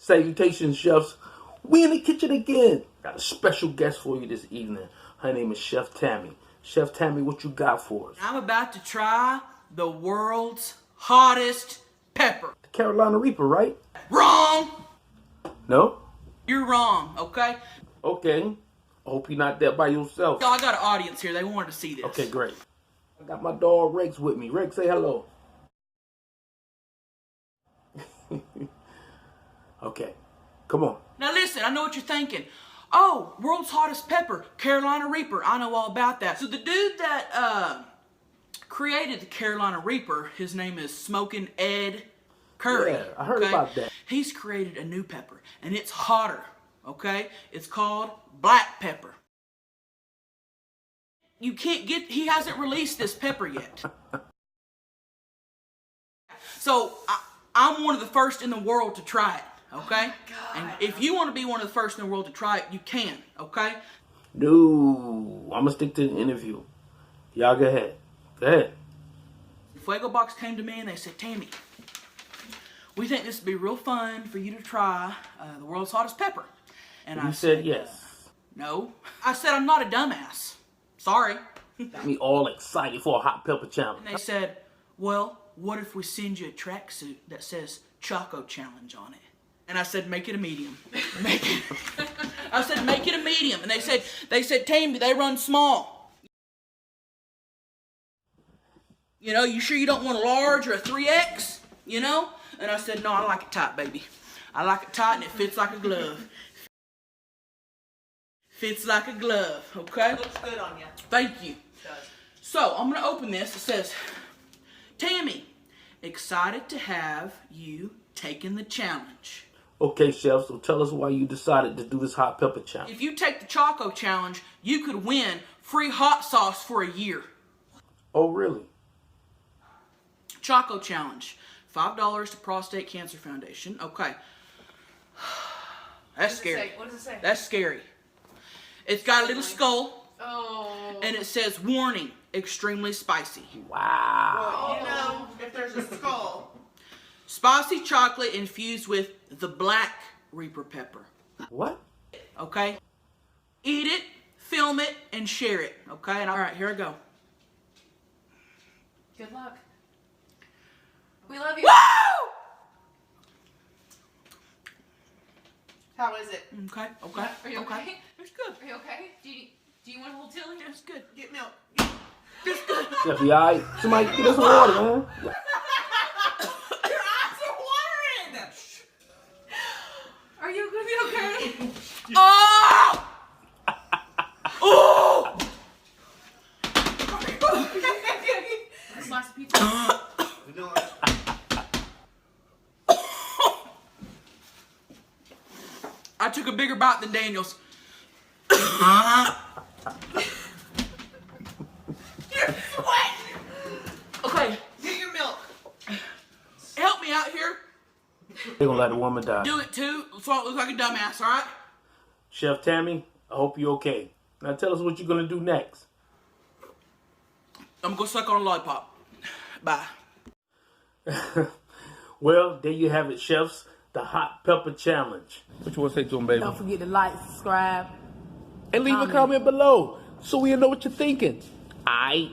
Salutations, chefs. We in the kitchen again. Got a special guest for you this evening. Her name is Chef Tammy. Chef Tammy, what you got for us? I'm about to try the world's hottest pepper. The Carolina Reaper, right? Wrong! No? You're wrong, okay? Okay. I hope you're not there by yourself. Yo, I got an audience here. They wanted to see this. Okay, great. I got my dog Rex with me. Rex, say hello. Okay, come on. Now listen, I know what you're thinking. Oh, world's hottest pepper, Carolina Reaper. I know all about that. So the dude that created the Carolina Reaper, his name is Smokin' Ed Curry. Yeah, I heard about that. He's created a new pepper, and it's hotter, okay? It's called black pepper. You can't get, he hasn't released this pepper yet. So I'm one of the first in the world to try it. Okay? Oh and if you want to be one of the first in the world to try it, you can, okay? No, I'm going to stick to the interview. Y'all go ahead. Go ahead. Fuego Box came to me and they said, Tammy, we think this would be real fun for you to try the world's hottest pepper. And I said yes. No. I said, I'm not a dumbass. Sorry. Got me all excited for a hot pepper challenge. And they said, well, what if we send you a tracksuit that says Choco Challenge on it? And I said, make it a medium. I said, make it a medium. And they said, Tammy, they run small. You know, you sure you don't want a large or a 3X? You know? And I said, no, I like it tight, baby. I like it tight and it fits like a glove. Fits like a glove, okay? Looks good on you. Thank you. It does. So, I'm going to open this. It says, Tammy, excited to have you taking the challenge. Okay, Chef, so tell us why you decided to do this hot pepper challenge. If you take the Choco Challenge, you could win free hot sauce for a year. Oh, really? Choco Challenge. $5 to Prostate Cancer Foundation. Okay. That's scary. What does it say? That's scary. It's got a little skull. Oh. And it says, warning, extremely spicy. Wow. Well, you know, if there's a skull. Spicy chocolate infused with the black Reaper pepper. What? Okay? Eat it, film it, and share it. Okay? And all right, here I go. Good luck. We love you. Woo! How is it? Okay, okay. Are you okay? It's good. Are you okay? Do you want a little tilly? It's good. Get milk. It's good. Chef, you all right? Somebody get us some water, man. Your eyes are watering. Are you gonna be okay? Oh! Oh! A slice of pizza. I took a bigger bite than Daniel's. You're sweating. Okay, Get your milk. help me out here. They're going to let the woman die. Do it too, so I don't look like a dumbass, alright? Chef Tammy, I hope you're okay. Now tell us what you're going to do next. I'm gonna go suck on a lollipop. Bye. Well, there you have it, chefs. The hot pepper challenge. What you want to say to them, baby? Don't forget to like, subscribe, And leave a comment below so we know what you're thinking. Aight.